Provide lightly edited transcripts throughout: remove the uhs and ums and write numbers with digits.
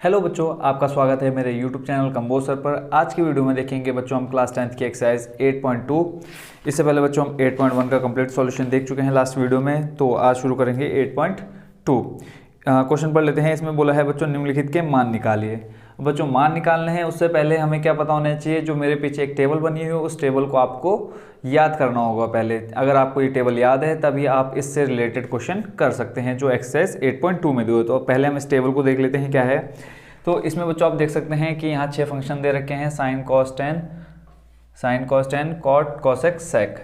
Hello बच्चों, आपका स्वागत है मेरे YouTube चैनल कंबोज सर पर। आज की वीडियो में देखेंगे बच्चों हम क्लास 10th की एक्सरसाइज 8.2। इससे पहले बच्चों हम 8.1 का कंप्लीट सॉल्यूशन देख चुके हैं लास्ट वीडियो में, तो आज शुरू करेंगे 8.2। क्वेश्चन पढ़ लेते हैं। इसमें बोला है बच्चों निम्नलिखित के मान निकालिए। बच्चों मान निकालने हैं उससे पहले हमें क्या पता होना चाहिए, जो मेरे पीछे एक टेबल बनी हुई है उस टेबल को आपको याद करना होगा पहले। अगर आपको ये टेबल याद है तभी आप इससे रिलेटेड क्वेश्चन कर सकते हैं जो एक्सरसाइज 8.2 में दिए। तो पहले हम इस टेबल को देख लेते हैं क्या है। तो इसमें बच्चों आप देख सकते हैं कि यहाँ 6 फंक्शन दे रखे हैं, sine cos tan cot cosec sec.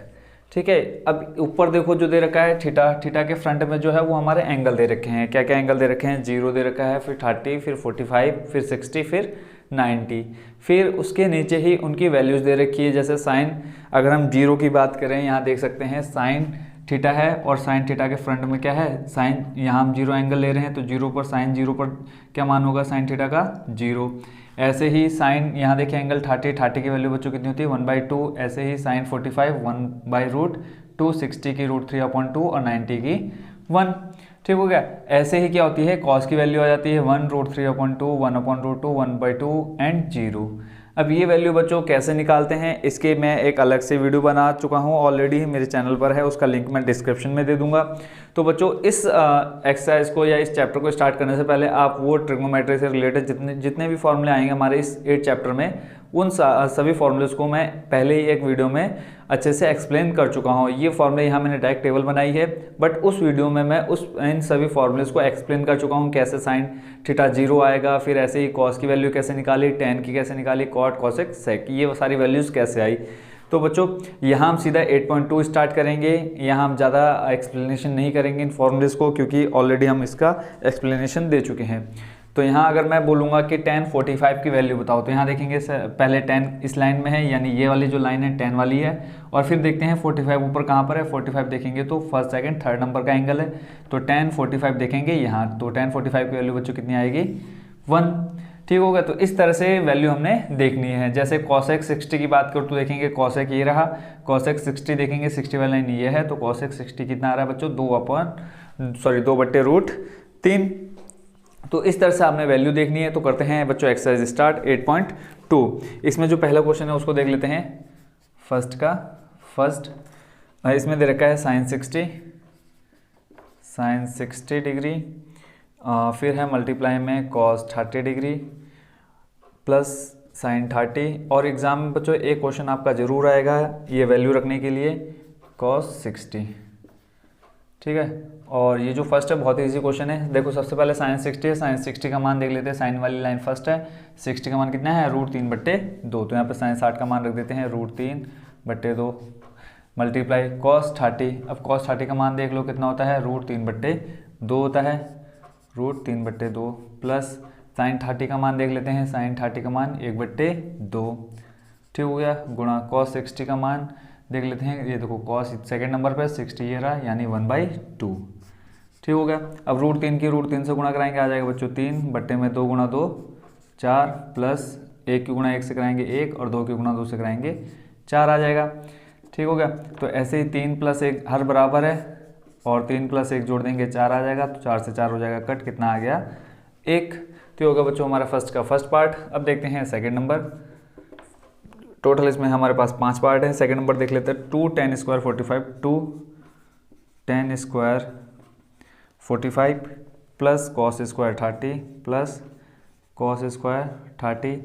ठीक है, अब ऊपर देखो जो दे रखा है थीटा, थीटा के फ्रंट में जो है वो हमारे एंगल दे रखे हैं। क्या क्या एंगल दे रखे हैं? 0 दे रखा है, फिर 30, फिर 45, फिर 60, फिर 90। फिर उसके नीचे ही उनकी वैल्यूज़ दे रखी है। जैसे साइन, अगर हम 0 की बात करें, यहाँ देख सकते हैं साइन थीटा है और साइन थीटा के फ्रंट में क्या है? साइन। यहाँ हम 0 एंगल ले रहे हैं तो 0 पर साइन 0 पर क्या मान होगा? साइन थीटा का 0। ऐसे ही साइन, यहाँ देखिए एंगल 30, 30 की वैल्यू बच्चों कितनी होती है? 1/2। ऐसे ही साइन 45 1/√2, 60 की √3/2 और 90 की 1। ठीक हो गया। ऐसे ही क्या होती है? कॉस की वैल्यू आ जाती है 1√3/2, 1/√2, 1/2 एंड 0। अब ये वैल्यू बच्चों कैसे निकालते हैं इसके मैं एक अलग से वीडियो बना चुका हूँ, ऑलरेडी मेरे चैनल पर है, उसका लिंक मैं डिस्क्रिप्शन में दे दूंगा। तो बच्चों इस एक्सरसाइज को या इस चैप्टर को स्टार्ट करने से पहले आप वो ट्रिग्नोमेट्री से रिलेटेड जितने भी फॉर्मूले आएंगे हमारे इस 8 चैप्टर में, उन सभी फॉर्मूलेस को मैं पहले ही एक वीडियो में अच्छे से एक्सप्लेन कर चुका हूँ। ये फॉर्मूले यहाँ मैंने डायरेक्ट टेबल बनाई है, बट उस वीडियो में मैं इन सभी फॉर्मूलेस को एक्सप्लेन कर चुका हूँ। कैसे साइन थीटा 0 आएगा, फिर ऐसे ही कॉस की वैल्यू कैसे निकाली, टेन की कैसे निकाली, कॉट कॉसेक सेक, ये सारी वैल्यूज़ कैसे आई। तो बच्चों यहाँ हम सीधा 8.2 स्टार्ट करेंगे। यहाँ हम ज़्यादा एक्सप्लेनेशन नहीं करेंगे इन फॉर्मूलेस को, क्योंकि ऑलरेडी हम इसका एक्सप्लेनेशन दे चुके हैं। तो यहाँ अगर मैं बोलूँगा कि tan 45 की वैल्यू बताओ, तो यहाँ देखेंगे पहले 10 इस लाइन में है, यानी ये वाली जो लाइन है 10 वाली है, और फिर देखते हैं 45 ऊपर कहाँ पर है। 45 देखेंगे तो फर्स्ट सेकंड थर्ड नंबर का एंगल है, तो tan 45 देखेंगे यहाँ, तो tan 45 की वैल्यू बच्चों कितनी आएगी? 1। ठीक होगा। तो इस तरह से वैल्यू हमने देखनी है। जैसे कॉसेक 60 की बात करूँ तो देखेंगे कॉसेक ये रहा, कॉसेक 60 देखेंगे, 60 वाला लाइन ये है, तो कॉसेक 60 कितना आ रहा है बच्चों? 2/√3। तो इस तरह से आपने वैल्यू देखनी है। तो करते हैं बच्चों एक्सरसाइज स्टार्ट 8.2। इसमें जो पहला क्वेश्चन है उसको देख लेते हैं। फर्स्ट इसमें दे रखा है साइन 60 डिग्री, फिर है मल्टीप्लाई में कॉस 30 डिग्री प्लस साइन 30। और एग्जाम में बच्चों एक क्वेश्चन आपका जरूर आएगा ये वैल्यू रखने के लिए, कॉस 60। ठीक है, और ये जो फर्स्ट है बहुत ही ईजी क्वेश्चन है। देखो सबसे पहले साइन 60 है, साइन 60 का मान देख लेते हैं। साइन वाली लाइन फर्स्ट है, 60 का मान कितना है? √3/2। तो यहाँ पे साइन 60 का मान रख देते हैं √3/2 मल्टीप्लाई कॉस 30। अब कॉस 30 का मान देख लो कितना होता है? √3/2 होता है, √3/2 प्लस साइन 30 का मान देख लेते हैं। साइन 30 का मान 1/2। ठीक हो गया, गुणा कॉस 60 का मान देख लेते हैं। ये देखो कॉस सेकंड नंबर पे 60 ये रहा, यानी 1/2। ठीक हो गया। अब √3 की √3 से गुणा कराएंगे, आ जाएगा बच्चों 3/2 गुणा 2 4, प्लस 1 की गुणा 1 से कराएंगे 1, और 2 की गुणा 2 से कराएंगे 4 आ जाएगा। ठीक हो गया। तो ऐसे ही 3 + 1 हर बराबर है, और 3 + 1 जोड़ देंगे 4 आ जाएगा, तो 4 से 4 हो जाएगा कट, कितना आ गया? 1। तो होगा बच्चों हमारा फर्स्ट का फर्स्ट पार्ट। अब देखते हैं सेकंड नंबर। टोटल इसमें हमारे पास 5 पार्ट हैं। सेकंड नंबर देख लेते हैं। 2 tan² 45, 2 tan² 45 plus cos² 30 plus cos² 30।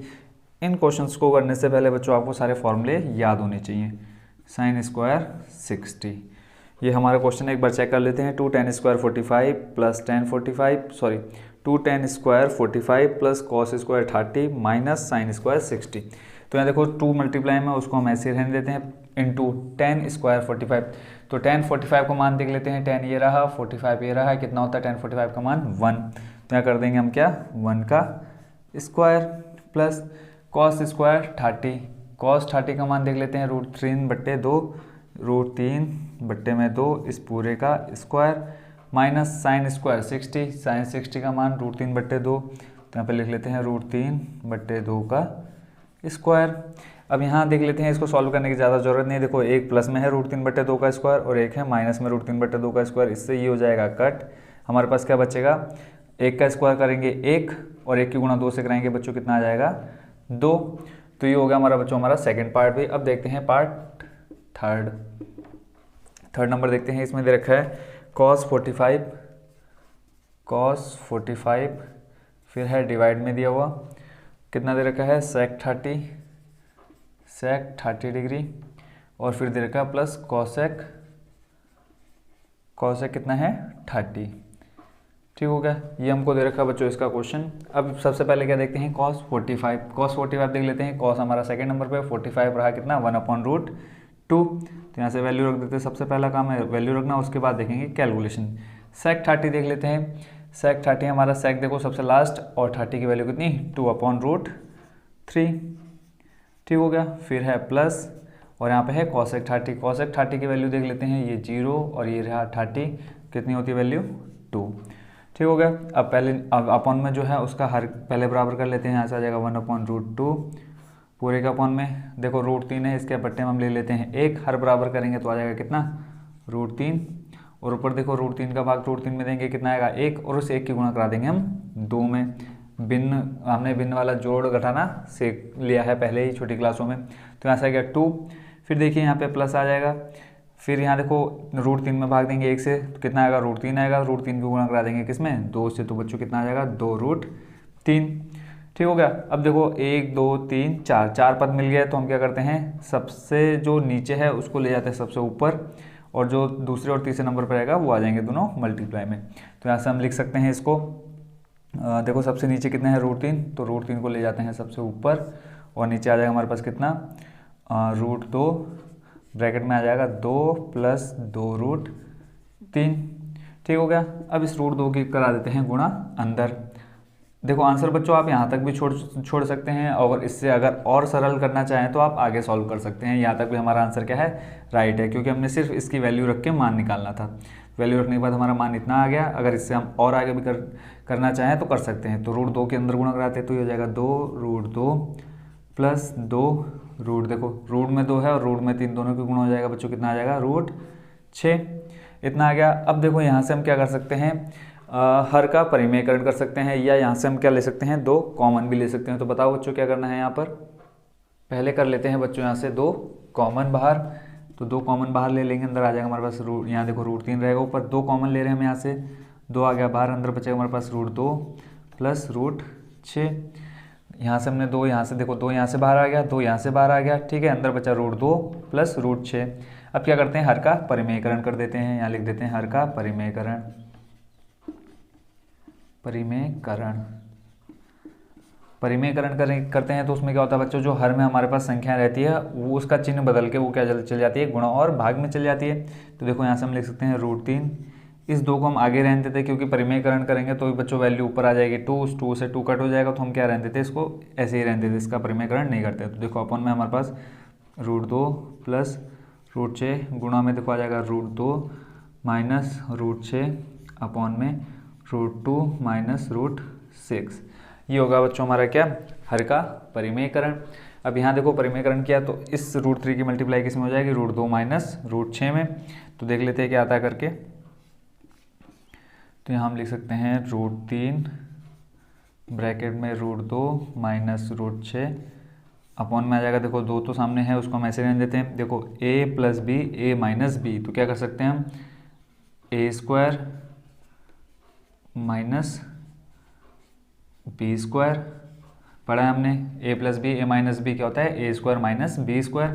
इन क्वेश्चंस को करने से पहले बच्चों आपको सारे फॉर्मूले याद होने चाहिए। sin² 60, ये हमारा क्वेश्चन एक बार चेक कर लेते हैं। 2 tan² 45 plus 2 tan² 45 plus cos² 30 minus sin² 60। तो यहाँ देखो 2 मल्टीप्लाई में उसको हम ऐसे रहने देते हैं, इंटू tan² 45। तो tan 45 का मान देख लेते हैं। tan ये रहा, 45 ये रहा, कितना होता है tan 45 का मान? 1। तो यहाँ कर देंगे हम क्या? 1 का स्क्वायर प्लस cos² 30। cos 30 का मान देख लेते हैं √3/2, √3/2 इस पूरे का स्क्वायर, माइनस sin² 60। sin 60 का मान √3/2, तो यहाँ पे लिख लेते हैं √3/2 का स्क्वायर। अब यहाँ देख लेते हैं, इसको सॉल्व करने की ज़्यादा ज़रूरत नहीं है। देखो एक प्लस में है √3/2 का स्क्वायर, और एक है माइनस में √3/2 का स्क्वायर। इससे ये हो जाएगा कट। हमारे पास क्या बचेगा? 1 का स्क्वायर करेंगे 1 और 1 की गुणा 2 से कराएंगे बच्चों कितना आ जाएगा 2। तो ये हो गया हमारा बच्चों हमारा सेकंड पार्ट भी। अब देखते हैं पार्ट थर्ड नंबर देखते हैं। इसमें दे रखा है cos 45 फिर है डिवाइड में दिया हुआ कितना दे रखा है sec 30 डिग्री और फिर दे रखा है प्लस cosec कितना है 30। ठीक हो गया, ये हमको दे रखा है बच्चों इसका क्वेश्चन। अब सबसे पहले क्या देखते हैं cos 45 देख लेते हैं। cos हमारा सेकंड नंबर पे 45 रहा कितना 1/√2। तो यहाँ से वैल्यू रख देते हैं, सबसे पहला काम है वैल्यू रखना, उसके बाद देखेंगे कैलकुलेशन। sec 30 देख लेते हैं। sec 30 हमारा sec देखो सबसे लास्ट और 30 की वैल्यू कितनी 2/√3। ठीक हो गया, फिर है प्लस और यहाँ पे है cosec 30 की वैल्यू देख लेते हैं, ये 0 और ये रहा 30 कितनी होती है वैल्यू 2। ठीक हो गया, अब अपॉन में जो है उसका हर पहले बराबर कर लेते हैं। यहाँ से आ जाएगा 1/√2 पूरे का अपॉन में देखो √3 है, इसके बट्टे में हम ले लेते हैं 1, हर बराबर करेंगे तो आ जाएगा कितना √3 और ऊपर देखो √3 का भाग √3 में देंगे कितना आएगा 1 और उस 1 की गुणा करा देंगे हम 2 में। हमने भिन्न वाला जोड़ घटाना सीख लिया है पहले ही छोटी क्लासों में। तो यहाँ से आ गया 2, फिर देखिए यहाँ पे प्लस आ जाएगा, फिर यहाँ देखो √3 में भाग देंगे 1 से तो कितना आएगा √3 आएगा, √3 की गुणा करा देंगे किसमें 2 से, तो बच्चों कितना आ जाएगा 2√3। ठीक हो गया, अब देखो 1 2 3 4 पद मिल गया, तो हम क्या करते हैं सबसे जो नीचे है उसको ले जाते हैं सबसे ऊपर और जो दूसरे और तीसरे नंबर पर आएगा वो आ जाएंगे दोनों मल्टीप्लाई में। तो यहाँ से हम लिख सकते हैं इसको देखो सबसे नीचे कितना है √3, तो √3 को ले जाते हैं सबसे ऊपर और नीचे आ जाएगा हमारे पास कितना √2 ब्रैकेट में आ जाएगा 2 + 2√3। ठीक हो गया, अब इस √2 की करा देते हैं गुणा अंदर। देखो आंसर बच्चों आप यहाँ तक भी छोड़ सकते हैं और इससे अगर और सरल करना चाहें तो आप आगे सॉल्व कर सकते हैं। यहाँ तक भी हमारा आंसर क्या है राइट है, क्योंकि हमने सिर्फ इसकी वैल्यू रख के मान निकालना था। वैल्यू रखने के बाद हमारा मान इतना आ गया, अगर इससे हम और आगे भी करना चाहें तो कर सकते हैं। तो √2 के अंदर गुणा कराते हैं तो ये हो जाएगा 2√2 + 2 देखो रूट में 2 है और रूट में 3 दोनों की गुणा हो जाएगा बच्चों कितना आ जाएगा √6 इतना आ गया। अब देखो यहाँ से हम क्या कर सकते हैं हर का परिमेयकरण कर सकते हैं, या यहाँ से हम क्या ले सकते हैं 2 कॉमन भी ले सकते हैं। तो बताओ बच्चों क्या करना है यहाँ पर, पहले कर लेते हैं बच्चों यहाँ से 2 कॉमन बाहर। तो 2 कॉमन बाहर ले लेंगे, अंदर आ जाएगा हमारे पास यहाँ देखो √3 रहेगा ऊपर, 2 कॉमन ले रहे हैं हम यहाँ से, 2 आ गया बाहर, अंदर बचेगा हमारे पास √2 + √6। यहाँ से हमने 2 यहाँ से देखो 2 यहाँ से बाहर आ गया, 2 यहाँ से बाहर आ गया। ठीक है, अंदर बचा √2 + √6। अब क्या करते हैं हर का परिमेयकरण कर देते हैं, यहाँ लिख देते हैं हर का परिमेयकरण करते हैं। तो उसमें क्या होता है बच्चों, जो हर में हमारे पास संख्या रहती है वो उसका चिन्ह बदल के वो क्या चल जाती है गुणा और भाग में चल जाती है। तो देखो यहाँ से हम लिख सकते हैं √3, इस 2 को हम आगे रहने देते हैं क्योंकि परिमेयकरण करेंगे तो बच्चों वैल्यू ऊपर आ जाएगी 2 से 2 कट हो जाएगा, तो हम क्या रहने देते हैं इसको ऐसे ही रहने देते, इसका परिमेयकरण नहीं करते। तो देखो अपन में हमारे पास √2 + √6 गुणा में देखो आ जाएगा √2 - √6 अपॉन में √2 - √6। ये होगा बच्चों हमारा क्या हर का परिमेयकरण। अब यहाँ देखो परिमेयकरण किया तो इस √3 की मल्टीप्लाई किस में हो जाएगी √2 - √6 में। तो देख लेते हैं क्या आता है करके। तो यहाँ हम लिख सकते हैं √3 ब्रैकेट में √2 - √6 अपॉन में आ जाएगा देखो 2 तो सामने है उसको हम ऐसे रहने देते हैं। देखो a + b a - b, तो क्या कर सकते हैं हम a² - b² पढ़ा है हमने। a + b a - b क्या होता है a² - b²।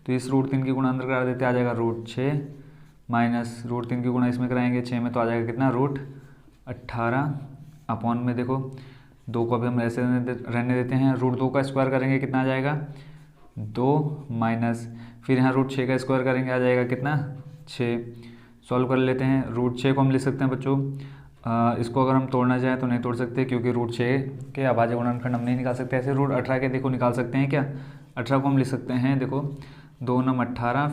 तो इस √3 की गुणा अंदर करा देते आ जाएगा √6 माइनस √3 की गुणा इसमें कराएंगे 6 में तो आ जाएगा कितना √18 अपॉन में देखो 2 को अभी हम ऐसे रहने देते हैं, √2 का स्क्वायर करेंगे कितना आ जाएगा 2 माइनस फिर यहाँ √6 का स्क्वायर करेंगे आ जाएगा कितना 6। सॉल्व कर लेते हैं, √6 को हम लिख सकते हैं बच्चों इसको अगर हम तोड़ना चाहें तो नहीं तोड़ सकते क्योंकि √6 के अभाज्य गुणनखंड हम नहीं निकाल सकते। ऐसे √18 के देखो निकाल सकते हैं क्या, 18 को हम लिख सकते हैं देखो 2 × 18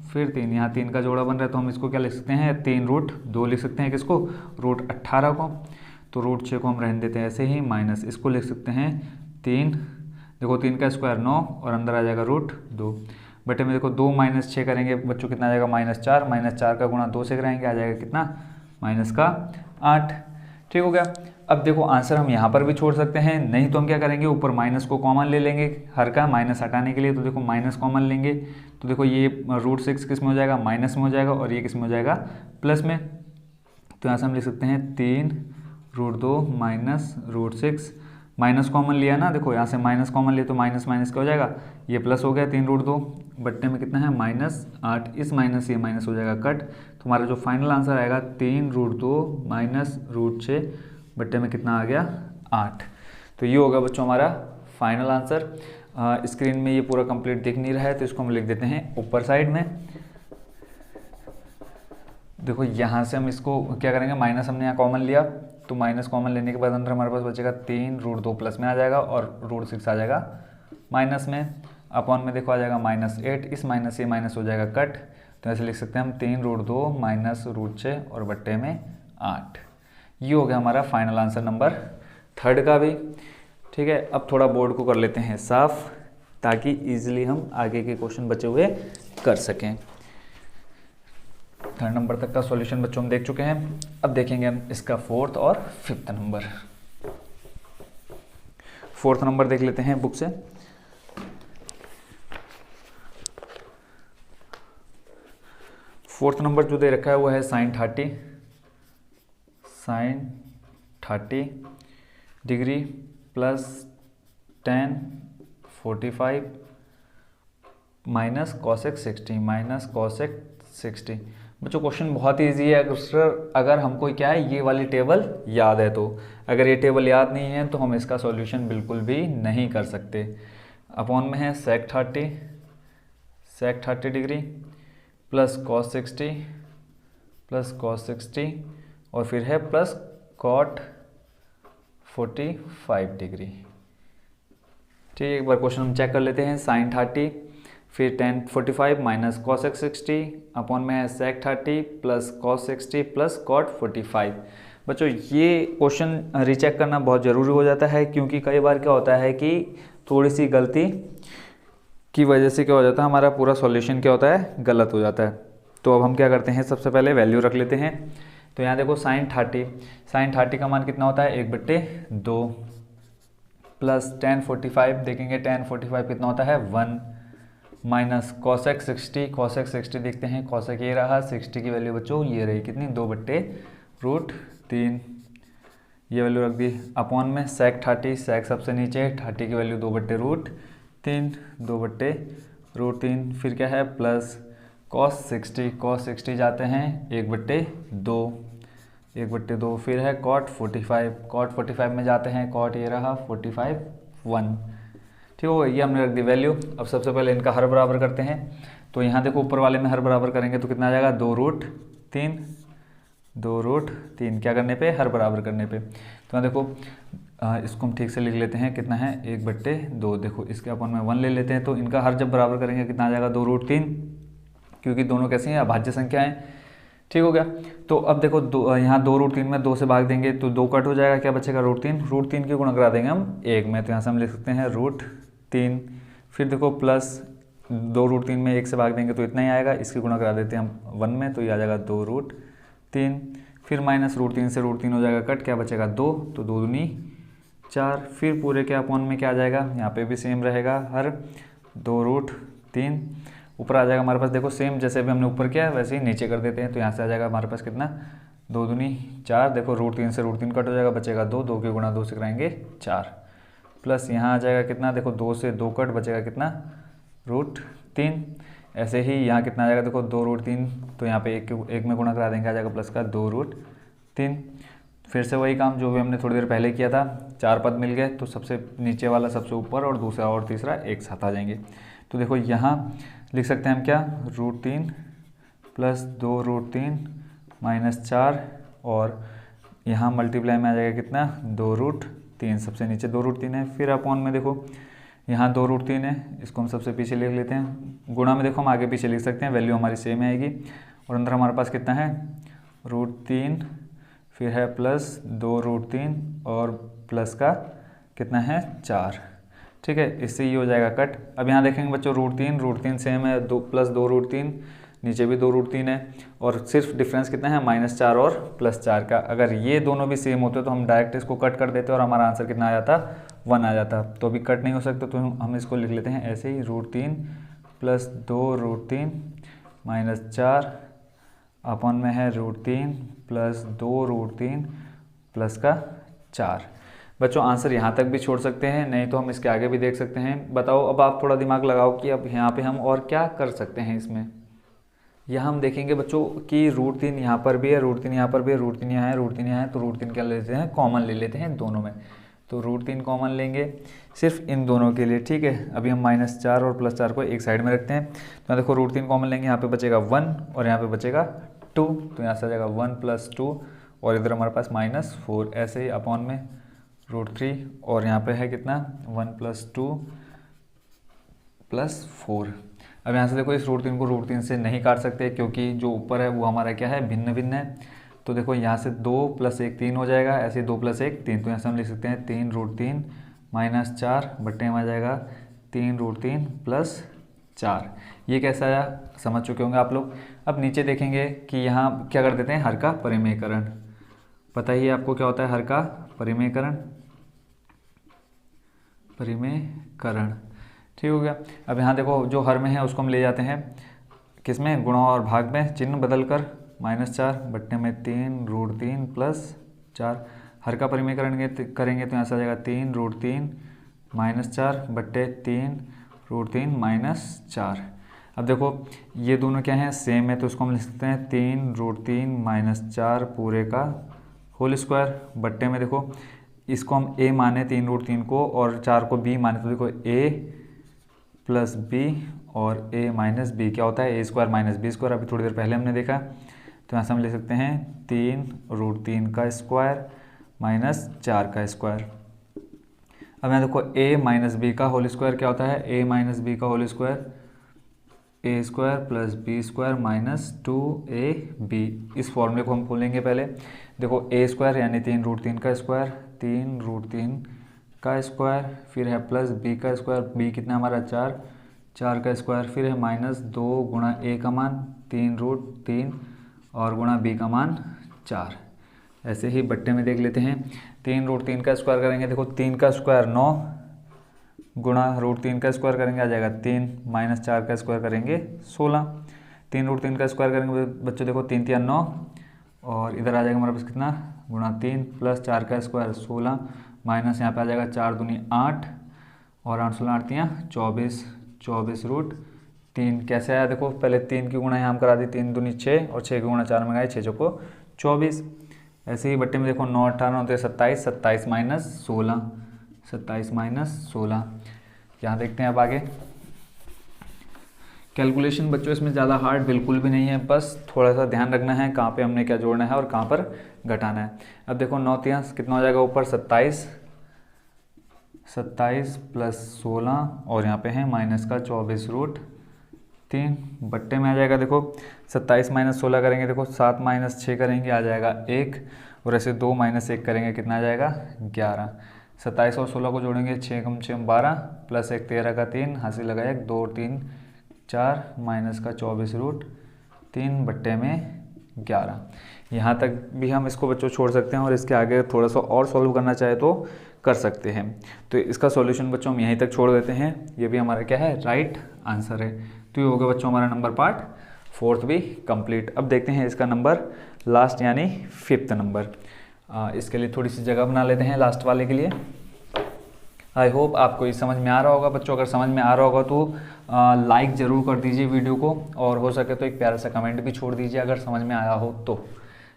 फिर 3 यहाँ 3 का जोड़ा बन रहा है तो हम इसको क्या लिख सकते हैं 3√2 लिख सकते हैं किसको √18 को। तो √6 को हम रहने देते हैं ऐसे ही, माइनस इसको लिख सकते हैं 3 देखो 3 का स्क्वायर 9 और अंदर आ जाएगा √2 बटे में देखो 2 - 6 करेंगे बच्चों कितना आ जाएगा -4 -4 का गुणा 2 से कराएंगे आ जाएगा कितना -8। ठीक हो गया। अब देखो आंसर हम यहाँ पर भी छोड़ सकते हैं, नहीं तो हम क्या करेंगे, ऊपर माइनस को कॉमन ले लेंगे हर का, माइनस हटाने के लिए। तो देखो माइनस कॉमन लेंगे तो देखो ये √6 किस में हो जाएगा, माइनस में हो जाएगा, और ये किस में हो जाएगा, प्लस में। तो यहाँ से हम लिख सकते हैं 3√2 माइनस √6, माइनस कॉमन लिया ना, देखो यहाँ से माइनस कॉमन लिया तो माइनस माइनस क्या हो जाएगा, ये प्लस हो गया 3√2, बट्टे में कितना है -8, इस माइनस से ये माइनस हो जाएगा कट। तो हमारा जो फाइनल आंसर आएगा 3√2 माइनस √6, बट्टे में कितना आ गया 8। तो ये होगा बच्चों हमारा फाइनल आंसर। स्क्रीन में ये पूरा कंप्लीट दिख नहीं रहा है तो इसको हम लिख देते हैं ऊपर साइड में। देखो यहाँ से हम इसको क्या करेंगे, माइनस हमने यहाँ कॉमन लिया तो माइनस कॉमन लेने के बाद अंदर हमारे पास बचेगा 3√2 प्लस में आ जाएगा और √6 आ जाएगा माइनस में, अपॉन में देखो आ जाएगा -8, इस माइनस से माइनस हो जाएगा कट। तो ऐसे लिख सकते हैं हम 3√2 माइनस √6 और बट्टे में 8। ये हो गया हमारा फाइनल आंसर नंबर 3 का भी। ठीक है, अब थोड़ा बोर्ड को कर लेते हैं साफ ताकि ईजिली हम आगे के क्वेश्चन बचे हुए कर सकें। 3 नंबर तक का सॉल्यूशन बच्चों हम देख चुके हैं। अब देखेंगे हम इसका 4th और 5th नंबर। 4th नंबर देख लेते हैं बुक से। फोर्थ नंबर जो दे रखा है वो है sin 30 degree plus tan 45 minus cosec 60। बच्चों क्वेश्चन बहुत ईजी है अगर हमको क्या है ये वाली टेबल याद है तो। अगर ये टेबल याद नहीं है तो हम इसका सॉल्यूशन बिल्कुल भी नहीं कर सकते। अपॉन में है sec 30 डिग्री प्लस cos 60 और फिर है प्लस cot 45 डिग्री। ठीक है, एक बार क्वेश्चन हम चेक कर लेते हैं। sin 30 फिर tan 45 माइनस cosec 60 अपॉन में है sec 30 plus cos 60 plus cot 45। बच्चों ये क्वेश्चन रीचेक करना बहुत ज़रूरी हो जाता है क्योंकि कई बार क्या होता है कि थोड़ी सी गलती की वजह से क्या हो जाता है, हमारा पूरा सॉल्यूशन क्या होता है, गलत हो जाता है। तो अब हम क्या करते हैं, सबसे पहले वैल्यू रख लेते हैं। तो यहाँ देखो sin 30 का मान कितना होता है 1/2 प्लस tan 45 देखेंगे tan 45 कितना होता है 1 माइनस cosec 60 देखते हैं cosec ये रहा 60 की वैल्यू बच्चों ये रही कितनी 2/√3 ये वैल्यू रख दी। अपॉन में sec 30 सबसे नीचे 30 की वैल्यू 2/√3 फिर क्या है प्लस cos 60 जाते हैं 1/2 फिर है cot 45 में जाते हैं cot ये रहा 45 1। ठीक हो, ये हमने रख दी वैल्यू। अब सबसे पहले इनका हर बराबर करते हैं। तो यहाँ देखो ऊपर वाले में हर बराबर करेंगे तो कितना आ जाएगा 2√3 क्या करने पे, हर बराबर करने पे। तो यहाँ देखो इसको हम ठीक से लिख लेते हैं कितना है 1/2। देखो इसके अपन में 1 ले लेते हैं तो इनका हर जब बराबर करेंगे कितना आ जाएगा 2√3 क्योंकि दोनों कैसी हैं अभाज्य संख्या हैं। ठीक हो गया। तो अब देखो यहाँ 2√3 में 2 से भाग देंगे तो 2 कट हो जाएगा, क्या बचेगा √3 की गुणा करा देंगे हम 1 में। तो यहाँ से हम लिख सकते हैं √3 फिर देखो प्लस 2√3 में 1 से भाग देंगे तो इतना ही आएगा, इसकी गुणा करा देते हैं हम 1 में तो ये आ जाएगा 2√3 फिर माइनस √3 से √3 हो जाएगा कट, क्या बचेगा 2 तो 2 दूनी 4 फिर पूरे के अपॉन में क्या आ जाएगा, यहाँ पे भी सेम रहेगा हर 2√3 ऊपर आ जाएगा हमारे पास। देखो सेम जैसे भी हमने ऊपर किया वैसे ही नीचे कर देते हैं तो यहाँ से आ जाएगा हमारे पास कितना 2 दूनी 4। देखो √3 से √3 कट हो जाएगा बचेगा 2 के गुणा 2 से कराएंगे 4 प्लस यहाँ आ जाएगा कितना, देखो 2 से 2 कट बचेगा कितना √3। ऐसे ही यहाँ कितना आ जाएगा देखो 2√3 तो यहाँ पे एक में गुणा करा देंगे आ जाएगा प्लस का 2√3। फिर से वही काम जो भी हमने थोड़ी देर पहले किया था, 4 पद मिल गए तो सबसे नीचे वाला सबसे ऊपर और दूसरा और तीसरा एक साथ आ जाएंगे। तो देखो यहाँ लिख सकते हैं हम क्या √3 प्लस 2√3 माइनस 4 और यहाँ मल्टीप्लाई में आ जाएगा कितना 2√3 सबसे नीचे 2√3 है। फिर अपॉन में देखो यहाँ 2√3 है, इसको हम सबसे पीछे लिख लेते हैं। गुणा में देखो हम आगे पीछे लिख सकते हैं, वैल्यू हमारी सेम आएगी और अंदर हमारे पास कितना है √3 फिर है प्लस 2√3 और प्लस का कितना है 4। ठीक है, इससे ये हो जाएगा कट। अब यहाँ देखेंगे बच्चों √3 सेम है 2 प्लस 2√3 नीचे भी 2√3 है, और सिर्फ डिफरेंस कितना है -4 और +4 का। अगर ये दोनों भी सेम होते तो हम डायरेक्ट इसको कट कर देते और हमारा आंसर कितना आ जाता, 1 आ जाता। तो अभी कट नहीं हो सकता, तो हम इसको लिख लेते हैं ऐसे ही, √3 + 2√3 -4 अपन में है √3 + 2√3 प्लस का 4। बच्चों आंसर यहाँ तक भी छोड़ सकते हैं, नहीं तो हम इसके आगे भी देख सकते हैं। बताओ अब आप थोड़ा दिमाग लगाओ कि अब यहाँ पे हम और क्या कर सकते हैं इसमें। यहाँ हम देखेंगे बच्चों कि √3 यहाँ पर भी है, √3 यहाँ पर भी है, √3 यहाँ है, √3 यहाँ है, तो √3 क्या लेते हैं, कॉमन ले लेते हैं दोनों में। तो √3 कॉमन लेंगे सिर्फ इन दोनों के लिए, ठीक है। अभी हम -4 और +4 को एक साइड में रखते हैं। तो देखो √3 कॉमन लेंगे, यहाँ पे बचेगा 1 और यहाँ पे बचेगा 2, तो यहाँ से आ जाएगा 1 + 2 और इधर हमारे पास -4, ऐसे ही अपॉन में √3 और यहाँ पे है कितना 1 + 2 + 4। अब यहाँ से देखो इस √3 को √3 से नहीं काट सकते क्योंकि जो ऊपर है वो हमारा क्या है, भिन्न भिन्न है। तो देखो यहाँ से 2 + 1 3 हो जाएगा, ऐसे 2 + 1 3, तो यहाँ से हम लिख सकते हैं 3√3 -4 बट्टे में आ जाएगा 3√3 + 4। ये कैसा आया समझ चुके होंगे आप लोग। अब नीचे देखेंगे कि यहाँ क्या कर देते हैं, हर का परिमेयकरण। पता ही है आपको क्या होता है हर का परिमेयकरण, परिमेयकरण, ठीक हो गया। अब यहाँ देखो जो हर में है उसको हम ले जाते हैं किस में, गुणा और भाग में, चिन्ह बदल कर -4 बट्टे में 3√3 + 4। हर का परिमेयकरण करेंगे तो यहाँ से आ जाएगा 3√3 -4 बट्टे 3√3 -4। अब देखो ये दोनों क्या हैं, सेम है, तो इसको हम लिख सकते हैं 3√3 -4 पूरे का होल स्क्वायर बट्टे में, देखो इसको हम a माने 3√3 को और 4 को b माने, तो देखो a + b और a - b क्या होता है, a² - b²। अभी थोड़ी देर पहले हमने देखा, तो यहाँ से हम ले सकते हैं 3√3 का स्क्वायर -4 का स्क्वायर। अब यहाँ देखो a - b का होल स्क्वायर क्या होता है, a - b का whole square a² + b² - 2ab। इस फॉर्मूले को हम खोलेंगे पहले। देखो a² यानी 3√3 का स्क्वायर, 3√3 का स्क्वायर, फिर है प्लस b का स्क्वायर, b कितना हमारा 4 का स्क्वायर, फिर है -2 गुणा a का मान 3√3 और गुणा b का मान 4। ऐसे ही बट्टे में देख लेते हैं, 3√3 का स्क्वायर करेंगे, देखो 3 का स्क्वायर 9 गुणा √3 का स्क्वायर करेंगे आ जाएगा 3 -4 का स्क्वायर करेंगे 16। 3√3 का स्क्वायर करेंगे बच्चों, देखो 3 × 9 और इधर आ जाएगा हमारे पास कितना गुणा 3 + 4 का स्क्वायर 16 माइनस यहाँ पे आ जाएगा 4 दूनी 8 और 8 16 8 24 24√3। कैसे आया देखो, पहले 3 की गुणा यहाँ हम करा दी, 3 दूनी 6 और 6 की गुणा 4 में गए 6 चौको 24। ऐसे ही बट्टे में देखो 9 18 होते 27 27 - 16। यहाँ देखते हैं अब आगे कैलकुलेशन। बच्चों इसमें ज़्यादा हार्ड बिल्कुल भी नहीं है, बस थोड़ा सा ध्यान रखना है कहाँ पे हमने क्या जोड़ना है और कहाँ पर घटाना है। अब देखो 9 3 कितना हो जाएगा ऊपर 27 + 16 और यहाँ पे है -24√3 बट्टे में आ जाएगा। देखो 27 - 16 करेंगे, देखो 7 - 6 करेंगे आ जाएगा 1 और ऐसे 2 - 1 करेंगे कितना आ जाएगा 11। 27 और 16 को जोड़ेंगे 6 × 6 12 + 1 13 का 3 हासिल लगाया 2 3 4 -24√3 बट्टे में 11। यहाँ तक भी हम इसको बच्चों छोड़ सकते हैं और इसके आगे थोड़ा सा और सॉल्व करना चाहे तो कर सकते हैं। तो इसका सॉल्यूशन बच्चों हम यहीं तक छोड़ देते हैं, ये भी हमारा क्या है राइट आंसर है। तो ये हो गया बच्चों हमारा नंबर पार्ट 4th भी कंप्लीट। अब देखते हैं इसका नंबर लास्ट यानी 5th नंबर। इसके लिए थोड़ी सी जगह बना लेते हैं लास्ट वाले के लिए। आई होप आपको ये समझ में आ रहा होगा बच्चों। अगर समझ में आ रहा होगा तो लाइक ज़रूर कर दीजिए वीडियो को और हो सके तो एक प्यारा सा कमेंट भी छोड़ दीजिए अगर समझ में आया हो तो,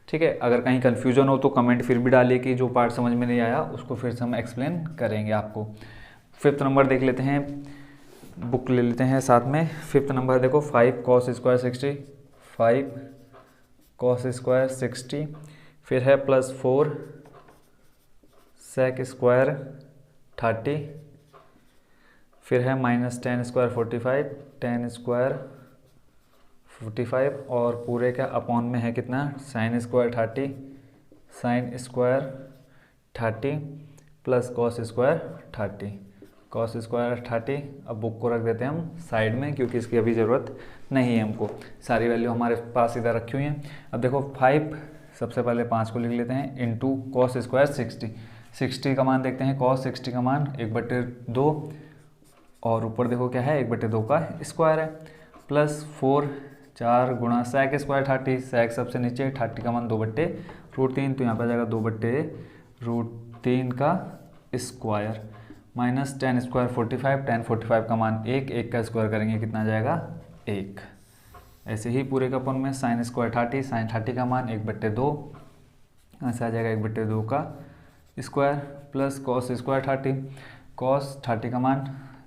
ठीक है। अगर कहीं कन्फ्यूजन हो तो कमेंट फिर भी डालिए कि जो पार्ट समझ में नहीं आया उसको फिर से हम एक्सप्लेन करेंगे आपको। 5th नंबर देख लेते हैं, बुक ले लेते हैं साथ में। 5th नंबर देखो 5 cos² 60, 5 cos² 60, फिर है +4 sec² 30, फिर है -10² 45, 10² 45 और पूरे का अपॉन में है कितना sin² 30, sin² 30 + cos² 30। Cos square 30। अब बुक को रख देते हैं हम साइड में क्योंकि इसकी अभी ज़रूरत नहीं है हमको, सारी वैल्यू हमारे पास इधर रखी हुई हैं। अब देखो 5, सबसे पहले 5 को लिख लेते हैं इंटू कॉस स्क्वायर 60। 60 का मान देखते हैं, कॉस 60 का मान 1/2 और ऊपर देखो क्या है 1/2 का स्क्वायर है, प्लस 4 4 गुणा सेक स्क्वायर 30। सेक सबसे नीचे, 30 का मान 2/√3, तो यहाँ पर आ जाएगा 2/√3 का स्क्वायर, माइनस 10 स्क्वायर 45, 10 45 का मान 1, 1 का स्क्वायर करेंगे कितना आ जाएगा 1। ऐसे ही पूरे का अपन में साइन स्क्वायर 30, साइन 30 का मान 1/2, ऐसा आ जाएगा 1/2 का square, plus cos square 30, cos 30 का मान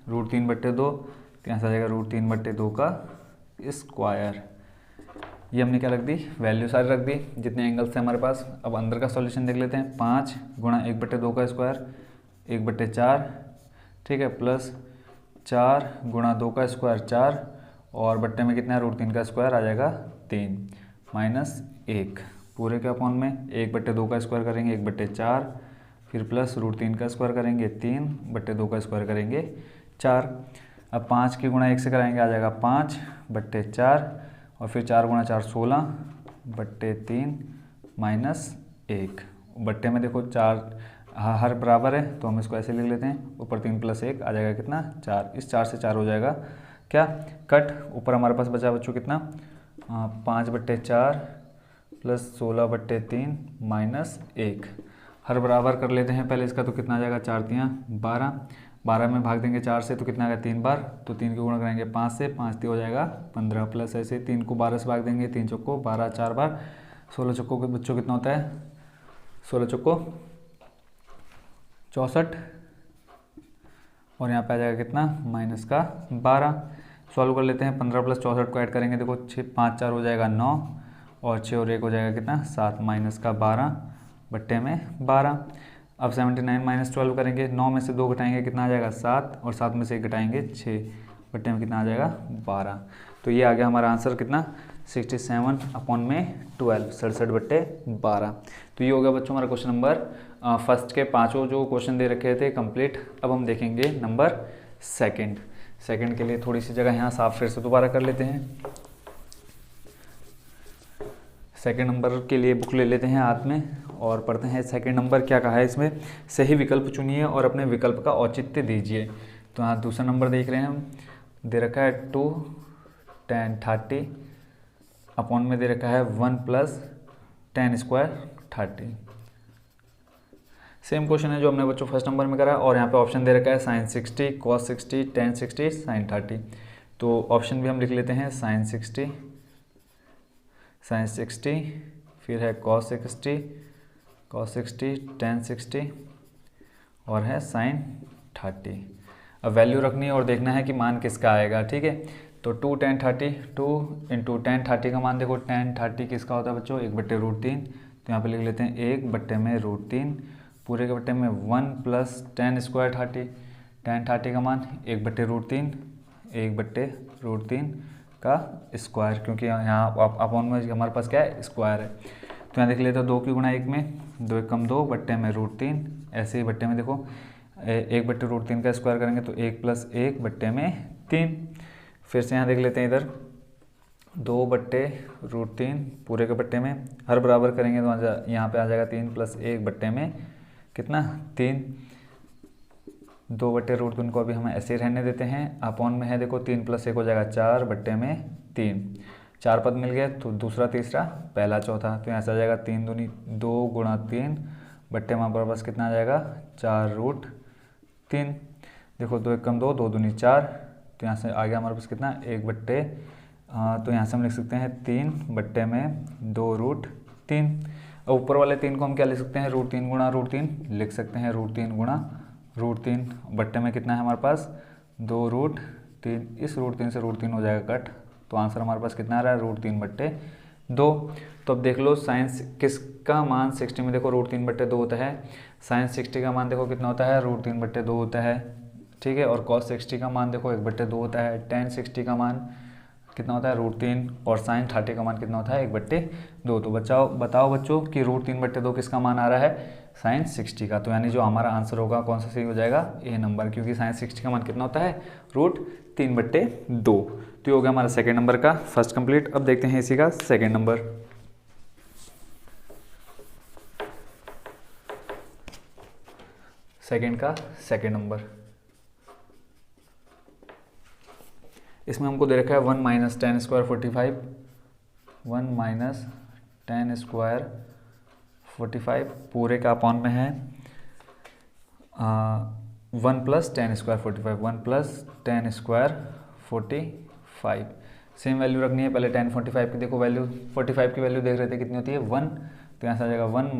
√3/2, तो यहाँ से आ जाएगा √3/2 का स्क्वायर। ये हमने क्या रख दी, वैल्यू सारी रख दी जितने एंगल्स थे हमारे पास। अब अंदर का सॉल्यूशन देख लेते हैं, 5 गुणा 1/2 का स्क्वायर 1/4, ठीक है, प्लस 4 गुणा 2 का स्क्वायर 4, और बट्टे में कितना है √3 का स्क्वायर आ जाएगा 3, माइनस 1 पूरे के अपॉन में 1/2 का स्क्वायर करेंगे 1/4, फिर प्लस √3 का स्क्वायर करेंगे 3/2 का स्क्वायर करेंगे 4। अब 5 की गुणा 1 से कराएंगे आ जाएगा 5/4, और फिर 4 गुणा 4 16/3 माइनस 1। बट्टे में देखो 4 हर बराबर है तो हम इसको ऐसे लिख लेते हैं, ऊपर 3 + 1 आ जाएगा कितना 4। इस 4 से 4 हो जाएगा क्या कट, ऊपर हमारे पास बचा बच्चों कितना 5/4 प्लस 16/3 माइनस 1। हर बराबर कर लेते हैं पहले इसका, तो कितना आ जाएगा 4 × 12, 12 में भाग देंगे 4 से तो कितना आएगा 3 बार, तो 3 की गुणा करेंगे 5 से, 5 3 हो जाएगा 15, प्लस ऐसे 3 को 12 से भाग देंगे 3 चौको 12, 4 बार 16 चौको के बच्चों कितना होता है 16 चौको 64, और यहाँ पे आ जाएगा कितना -12। सॉल्व कर लेते हैं, 15 + 64 को ऐड करेंगे, देखो 6 5 4 हो जाएगा 9, और 6 और 1 हो जाएगा कितना 7, -12/12। अब 79 - 12 करेंगे, 9 में से 2 घटाएंगे कितना आ जाएगा 7, और 7 में से 1 घटाएंगे 6, बट्टे में कितना आ जाएगा 12। तो ये आ गया हमारा आंसर कितना 67/12, 67/12। तो ये हो गया बच्चों हमारा क्वेश्चन नंबर फर्स्ट के 5 जो क्वेश्चन दे रखे थे कंप्लीट। अब हम देखेंगे नंबर सेकंड के लिए थोड़ी सी जगह यहाँ साफ फिर से दोबारा कर लेते हैं। सेकंड नंबर के लिए बुक ले लेते हैं हाथ में और पढ़ते हैं सेकंड नंबर क्या कहा है इसमें। सही विकल्प चुनिए और अपने विकल्प का औचित्य दीजिए। तो यहाँ दूसरा नंबर देख रहे हैं हम, दे रखा है 2 tan 30 अपॉन में दे रखा है 1 + tan² 30। सेम क्वेश्चन है जो हमने बच्चों फर्स्ट नंबर में करा, और यहाँ पे ऑप्शन दे रखा है sin 60 cos 60 tan 60 sin 30। तो ऑप्शन भी हम लिख लेते हैं sin 60 फिर है cos 60 tan 60 और है sin 30। अब वैल्यू रखनी है और देखना है कि मान किसका आएगा, ठीक है। तो 2 tan 30 2 × tan 30 का मान देखो, tan 30 किसका होता है बच्चों 1/√3, तो यहाँ पे लिख लेते हैं 1/√3 पूरे के बट्टे में 1 + tan² 30, tan 30 का मान 1/√3 का स्क्वायर, क्योंकि यहाँ अपॉन में हमारे पास क्या है स्क्वायर है। तो यहाँ देख लेते हैं 2 की गुणा 1 में 2 × 2 बट्टे में √3, ऐसे ही बट्टे में देखो 1/√3 का स्क्वायर करेंगे तो 1 + 1 बट्टे में 3। फिर से यहाँ देख लेते हैं इधर 2/√3 पूरे के बट्टे में, हर बराबर करेंगे तो यहाँ पे आ जाएगा 3 + 1 बट्टे में कितना 3। 2/√3 को अभी हम ऐसे ही रहने देते हैं, अपॉन में है देखो 3 + 1 हो जाएगा 4 बट्टे में 3। 4 पद मिल गया तो दूसरा तीसरा पहला चौथा, तो यहाँ से आ जाएगा 3 दूनी 2 × 3 बट्टे में हमारे पास कितना आ जाएगा 4√3। देखो 2 × 2 2 दूनी 4, तो यहाँ से आ गया हमारे पास कितना 1 बट्टे, तो यहाँ से हम लिख सकते हैं 3 बट्टे में 2√3। अब ऊपर वाले 3 को हम क्या लिख सकते हैं √3 × √3 लिख सकते हैं, √3 × √3 बट्टे में कितना है हमारे पास 2√3। इस √3 से √3 हो जाएगा कट, तो आंसर हमारे पास कितना आ रहा है √3/2। तो अब देख लो साइंस किसका मान 60 में देखो √3/2 होता है, साइंस 60 का मान देखो कितना होता है √3/2 होता है, ठीक है। और cos 60 का मान देखो 1/2 होता है, tan 60 का मान कितना होता है √3, और sin 30 का मान कितना होता है 1/2। तो बताओ बच्चों कि √3/2 किसका मान आ रहा है, साइन 60 का। तो यानी जो हमारा आंसर होगा कौन सा सही हो जाएगा, ए नंबर, क्योंकि साइन 60 का मान कितना होता है, √3/2। तो ये हो गया हमारा सेकेंड नंबर का फर्स्ट कंप्लीट। अब देखते हैं इसी का सेकेंड नंबर। सेकेंड का सेकेंड नंबर, इसमें हमको दे रखा है 1 - 10² 45, 1 - 10² 45 पूरे का अपॉन में है 1 + 10² 45, 1 + 10² 45। सेम वैल्यू रखनी है। पहले 10 45 की देखो वैल्यू, 45 की वैल्यू देख रहे थे कितनी होती है 1, तो यहाँ से आ जाएगा 1 -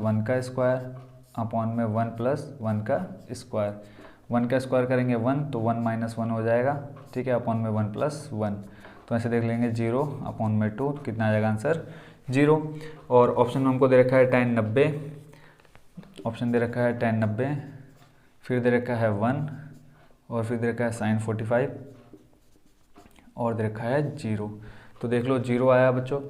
1 का स्क्वायर अपॉन में 1 + 1 का स्क्वायर। 1 का स्क्वायर करेंगे 1, तो 1 - 1 हो जाएगा, ठीक है, अपॉन में 1 + 1, तो ऐसे देख लेंगे 0 अपॉन में 2, तो कितना आ जाएगा आंसर 0। और ऑप्शन में हमको दे रखा है tan 90, ऑप्शन दे रखा है tan 90, फिर दे रखा है 1, और फिर दे रखा है sin 45, और दे रखा है 0। तो देख लो 0 आया बच्चों,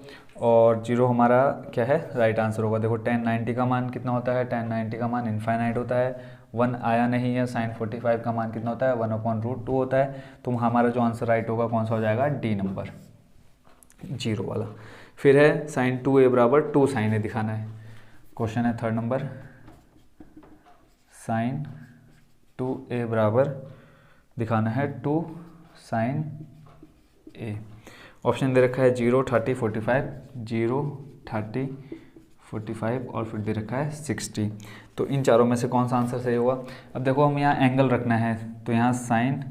और 0 हमारा क्या है, राइट आंसर होगा। देखो tan 90 का मान कितना होता है, tan 90 का मान इनफाइनाइट होता है, 1 आया नहीं है। sin 45 का मान कितना होता है, 1/√2 होता है। तो हमारा जो आंसर राइट होगा कौन सा हो जाएगा, डी नंबर, 0 वाला। फिर है sin 2a = 2 sin a दिखाना है। क्वेश्चन है थर्ड नंबर, sin 2a बराबर दिखाना है 2 sin a। ऑप्शन दे रखा है 0 30 45, 0 30 45, और फिर दे रखा है 60। तो इन चारों में से कौन सा आंसर सही होगा। अब देखो हम यहाँ एंगल रखना है, तो यहाँ sin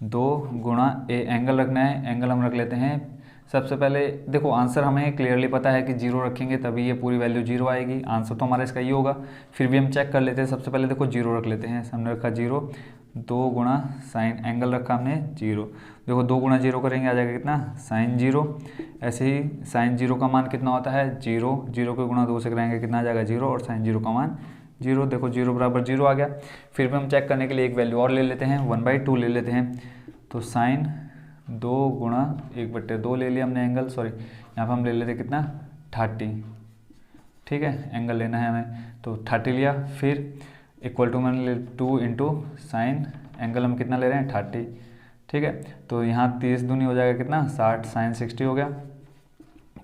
2 × a एंगल रखना है। एंगल हम रख लेते हैं सबसे पहले। देखो आंसर हमें क्लियरली पता है कि 0 रखेंगे तभी ये पूरी वैल्यू 0 आएगी। आंसर तो हमारा इसका ये होगा, फिर भी हम चेक कर लेते हैं। सबसे पहले देखो 0 रख लेते हैं, हमने रखा 0, 2 × sin एंगल रखा हमने 0। देखो 2 × 0 करेंगे आ जाएगा कितना, sin 0। ऐसे ही sin 0 का मान कितना होता है 0, 0 को गुणा 2 से कराएंगे कितना आ जाएगा 0, और sin 0 का मान 0। देखो 0 = 0 आ गया। फिर भी हम चेक करने के लिए एक वैल्यू और ले लेते हैं, 1/2 ले लेते हैं। तो sin 2 × 1/2 ले लिया हमने एंगल, सॉरी यहाँ पर हम ले लेते कितना 30, ठीक है, एंगल लेना है हमें, तो 30 लिया। फिर इक्वल टू मैंने 2 × sin एंगल हम कितना ले रहे हैं 30, ठीक है। तो यहाँ 30 दूनी हो जाएगा कितना 60, sin 60 हो गया,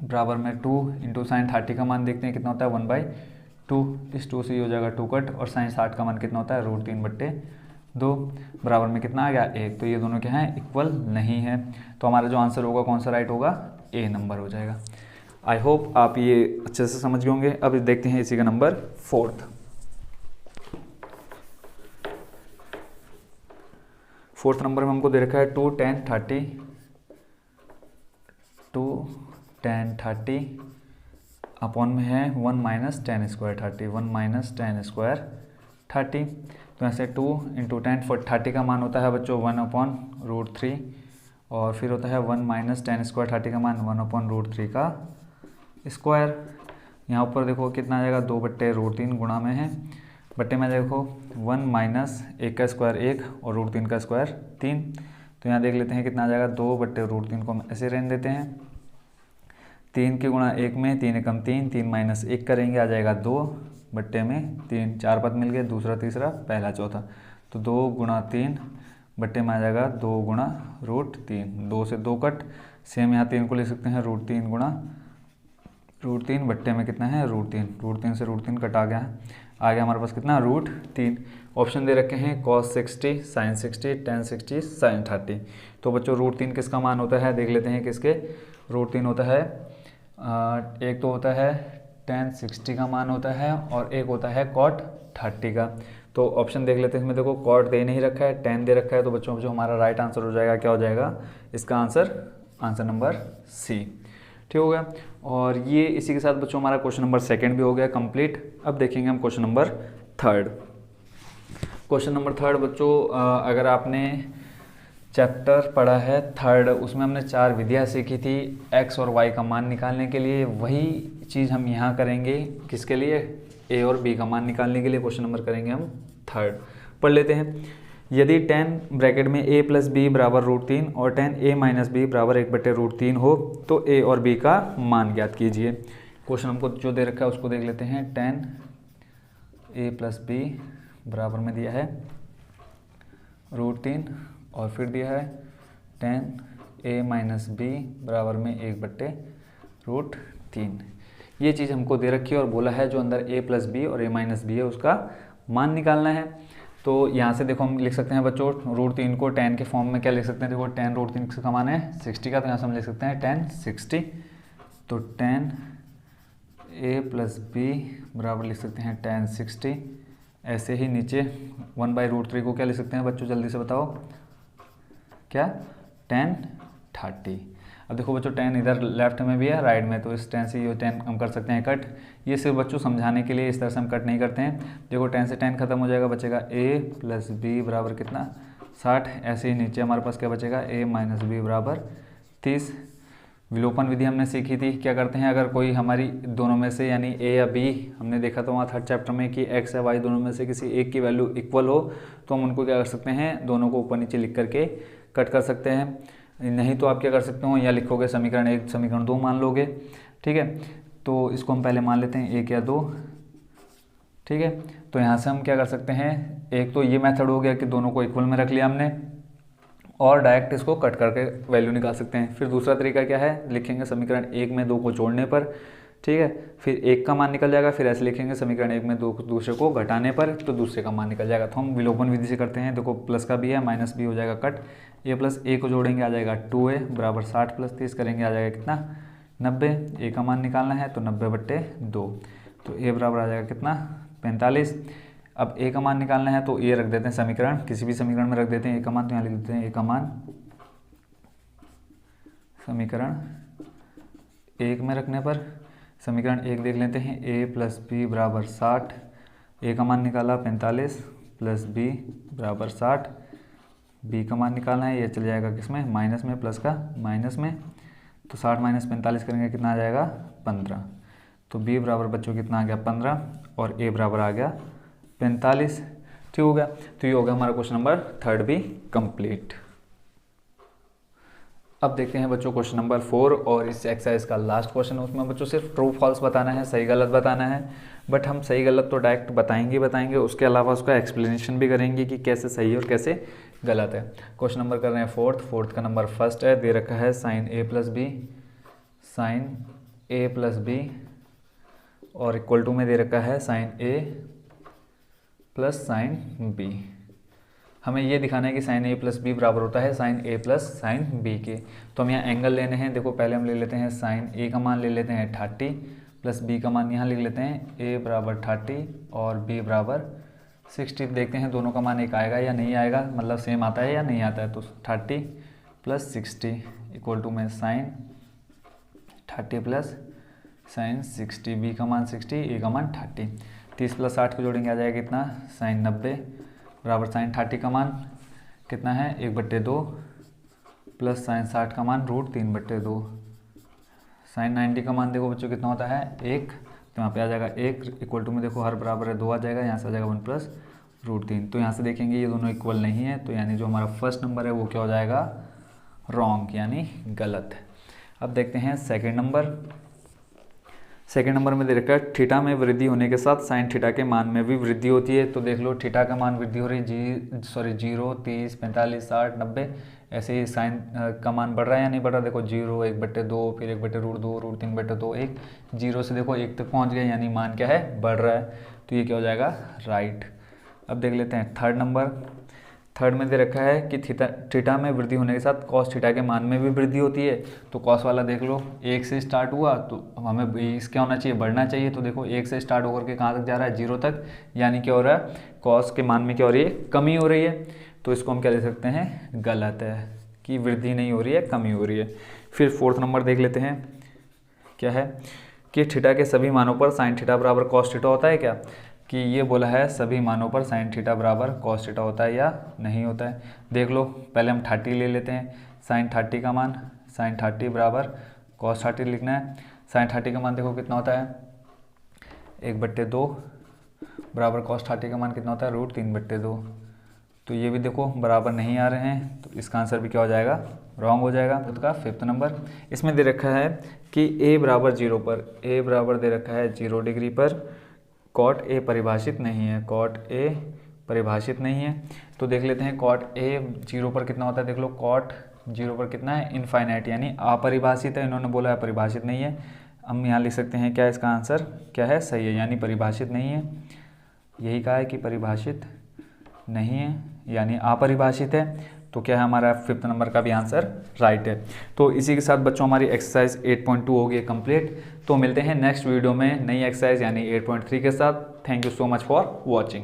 बराबर में 2 × sin 30 का मान देखते हैं कितना होता है 1/2। इस 2 से हो जाएगा 2 कट, और sin 60 का मान कितना होता है √3/2, बराबर में कितना आ गया 1। तो ये दोनों क्या हैं, इक्वल नहीं है। तो हमारा जो आंसर होगा कौन सा राइट होगा, ए नंबर हो जाएगा। आई होप आप ये अच्छे से समझ गए होंगे। अब देखते हैं इसी का नंबर फोर्थ नंबर में हमको दे रखा है 2 tan 30, 2 tan 30 अपॉन में है 1 - 10² 30, 1 - 10² 30। तो ऐसे 2 × tan 30 का मान होता है बच्चों 1/√3, और फिर होता है 1 - 10² 30 का मान 1/√3 का स्क्वायर। यहाँ ऊपर देखो कितना आ जाएगा 2/√3 गुणा में है, बट्टे में देखो 1 - 1 का स्क्वायर 1 और √3 का स्क्वायर 3। तो यहाँ देख लेते हैं कितना आ जाएगा 2/√3 को हम ऐसे रहने देते हैं। 3 के गुणा 1 में 3 एकम 3, 3 - 1 करेंगे आ जाएगा 2 बट्टे में 3, 4 पद मिल गए, दूसरा तीसरा पहला चौथा। तो 2 × 3 बट्टे में आ जाएगा 2 × √3, 2 से 2 कट। सेम यहाँ 3 को ले सकते हैं √3 × √3 बट्टे में कितना है √3, √3 से √3 कट आ गया हमारे पास कितना √3। ऑप्शन दे रखे हैं cos 60, sin 60, tan 60, sin 30। तो बच्चों √3 किसका मान होता है, देख लेते हैं किसके √3 होता है। एक तो होता है tan 60 का मान होता है, और एक होता है cot 30 का। तो ऑप्शन देख लेते हैं, इसमें देखो cot दे नहीं रखा है, tan दे रखा है। तो बच्चों जो हमारा राइट आंसर हो जाएगा क्या हो जाएगा, इसका आंसर नंबर सी, ठीक हो गया। और ये इसी के साथ बच्चों हमारा क्वेश्चन नंबर सेकंड भी हो गया कंप्लीट। अब देखेंगे हम question number third. Question number third बच्चों, अगर आपने चैप्टर पढ़ा है थर्ड, उसमें हमने 4 विधियाँ सीखी थी x और y का मान निकालने के लिए। वही चीज़ हम यहाँ करेंगे, किसके लिए, a और b का मान निकालने के लिए क्वेश्चन नंबर करेंगे हम थर्ड। पढ़ लेते हैं। यदि tan ब्रैकेट में a + b = √3 और tan a - b = 1/√3 हो तो a और b का मान ज्ञात कीजिए। क्वेश्चन हमको जो दे रखा है उसको देख लेते हैं। tan ए प्लस बी बराबर में दिया है √3 और फिर दिया है tan a माइनस बी बराबर में 1/√3। ये चीज़ हमको दे रखी है और बोला है जो अंदर a प्लस बी और a माइनस बी है उसका मान निकालना है। तो यहाँ से देखो हम लिख सकते हैं बच्चों √3 को tan के फॉर्म में क्या लिख सकते हैं, देखो tan √3 का मान है 60 का, तो यहाँ से हम लिख सकते हैं tan 60। तो tan a प्लस बी बराबर लिख सकते हैं tan 60। ऐसे ही नीचे 1/√3 को क्या लिख सकते हैं बच्चों, जल्दी से बताओ, क्या tan 30। अब देखो बच्चों tan इधर लेफ्ट में भी है राइट में, तो इस tan से ये tan हम कर सकते हैं कट। ये सिर्फ बच्चों समझाने के लिए, इस तरह से हम कट नहीं करते हैं। देखो tan से tan खत्म हो जाएगा, बचेगा a प्लस बी बराबर कितना 60। ऐसे ही नीचे हमारे पास क्या बचेगा a माइनस बी बराबर 30। विलोपन विधि हमने सीखी थी, क्या करते हैं अगर कोई हमारी दोनों में से यानी a या b, हमने देखा था वहाँ 3rd चैप्टर में कि x या y दोनों में से किसी एक की वैल्यू इक्वल हो तो हम उनको क्या कर सकते हैं, दोनों को ऊपर नीचे लिख करके कट कर सकते हैं। नहीं तो आप क्या कर सकते हो, या लिखोगे समीकरण 1 समीकरण 2 मान लोगे, ठीक है। तो इसको हम पहले मान लेते हैं 1 या 2, ठीक है। तो यहाँ से हम क्या कर सकते हैं, एक तो ये मेथड हो गया कि दोनों को इक्वल में रख लिया हमने और डायरेक्ट इसको कट करके वैल्यू निकाल सकते हैं। फिर दूसरा तरीका क्या है, लिखेंगे समीकरण 1 में 2 को जोड़ने पर, ठीक है, फिर 1 का मान निकल जाएगा। फिर ऐसे लिखेंगे समीकरण 1 में 2 दूसरे को घटाने पर, तो दूसरे का मान निकल जाएगा। तो हम विलोपन विधि से करते हैं। देखो प्लस का भी है माइनस भी हो जाएगा कट, a प्लस a को जोड़ेंगे आ जाएगा 2a बराबर 60 प्लस 30 करेंगे आ जाएगा कितना 90। a का मान निकालना है तो 90/2, तो a बराबर आ जाएगा कितना 45। अब a का मान निकालना है तो a रख देते हैं समीकरण, किसी भी समीकरण में रख देते हैं a का मान, तो यहाँ लिख देते हैं a का मान समीकरण 1 में रखने पर समीकरण 1 देख लेते हैं, a प्लस बी बराबर 60, a का मान निकाला 45 प्लस b बराबर 60, b का मान निकालना है, ये चल जाएगा किसमें माइनस में, प्लस का माइनस में, तो 60 माइनस 45 करेंगे कितना आ जाएगा 15। तो b बराबर बच्चों कितना आ गया 15 और a बराबर आ गया 45, ठीक हो गया। तो ये हो गया हमारा क्वेश्चन नंबर 3rd भी कंप्लीट। अब देखते हैं बच्चों क्वेश्चन नंबर 4 और इस एक्सरसाइज का लास्ट क्वेश्चन है। उसमें बच्चों सिर्फ ट्रू फॉल्स बताना है, सही गलत बताना है। बट हम सही गलत तो डायरेक्ट बताएंगे, उसके अलावा उसका एक्सप्लेनेशन भी करेंगे कि कैसे सही है और कैसे गलत है। क्वेश्चन नंबर कर रहे हैं 4th का नंबर फर्स्ट है, दे रखा है sin a प्लस बी और इक्वल टू में दे रखा है sin a plus sin b। हमें ये दिखाना है कि sin a प्लस बी बराबर होता है sin a plus sin b के। तो हम यहाँ एंगल लेने हैं, देखो पहले हम ले लेते हैं sin a का मान ले लेते हैं 30 प्लस b का मान यहाँ लिख लेते हैं a बराबर 30 और b बराबर 60। देखते हैं दोनों का मान एक आएगा या नहीं आएगा, मतलब सेम आता है या नहीं आता है। तो 30 प्लस 60 इक्वल टू में sin 30 प्लस sin 60, b का मान 60 a का मान 30, 30 प्लस 60 को जोड़ेंगे आ जाएगा कितना sin 90 बराबर sin 30 का मान कितना है 1/2 प्लस sin 60 का मान √3/2, sin 90 का मान देखो बच्चों कितना होता है 1, तो यहाँ पे आ जाएगा 1 इक्वल टू में देखो हर बराबर है 2 आ जाएगा, यहाँ से आ जाएगा 1 प्लस √3। तो यहाँ से देखेंगे ये दोनों इक्वल नहीं है, तो यानी जो हमारा फर्स्ट नंबर है वो क्या हो जाएगा रॉन्ग यानी गलत है। अब देखते हैं सेकेंड नंबर में दे रखा है थीटा में वृद्धि होने के साथ साइन थीटा के मान में भी वृद्धि होती है। तो देख लो थीटा का मान वृद्धि हो रही है 0, 30, 45, 60, 90, ऐसे ही साइन का मान बढ़ रहा है या नहीं बढ़ रहा। देखो 0, 1/2, फिर 1/√2, √3/2, 1, 0 से देखो 1 तक पहुंच गए यानी मान क्या है बढ़ रहा है। तो ये क्या हो जाएगा राइट। अब देख लेते हैं थर्ड में दे रखा है कि थीटा में वृद्धि होने के साथ कॉस थीटा के मान में भी वृद्धि होती है। तो कॉस वाला देख लो 1 से स्टार्ट हुआ तो हमें इस क्या होना चाहिए बढ़ना चाहिए। तो देखो 1 से स्टार्ट होकर के कहाँ तक जा रहा है 0 तक, यानी क्या हो रहा है कॉस के मान में क्या हो रही है कमी हो रही है। तो इसको हम क्या ले सकते हैं गलत है कि वृद्धि नहीं हो रही है कमी हो रही है। फिर 4th नंबर देख लेते हैं क्या है कि थीटा के सभी मानों पर साइन थीटा बराबर कॉस थीटा होता है क्या, कि ये बोला है सभी मानों पर साइन थीटा बराबर कॉस थीटा होता है या नहीं होता है। देख लो पहले हम 30 ले लेते हैं, साइन 30 का मान साइन 30 बराबर कॉस 30 लिखना है। साइन 30 का मान देखो कितना होता है 1/2 बराबर कॉस 30 का मान कितना होता है √3/2। तो ये भी देखो बराबर नहीं आ रहे हैं, तो इसका आंसर भी क्या हो जाएगा रॉन्ग हो जाएगा। उसका 5th नंबर इसमें दे रखा है कि a बराबर 0 पर, a बराबर दे रखा है 0 डिग्री पर कॉट ए परिभाषित नहीं है, कॉट ए परिभाषित नहीं है। तो देख लेते हैं कॉट ए 0 पर कितना होता है, देख लो कॉट 0 पर कितना है, इनफाइनाइट, यानी अपरिभाषित है, इन्होंने बोला है परिभाषित नहीं है। हम यहाँ लिख सकते हैं क्या, इसका आंसर क्या है, सही है, यानी परिभाषित नहीं है। यही कहा है कि परिभाषित नहीं है यानी अपरिभाषित है। तो क्या है हमारा 5th नंबर का भी आंसर राइट है। तो इसी के साथ बच्चों हमारी एक्सरसाइज 8.2 हो गई कंप्लीट। तो मिलते हैं नेक्स्ट वीडियो में नई एक्सरसाइज यानी 8.3 के साथ। Thank you so much for watching.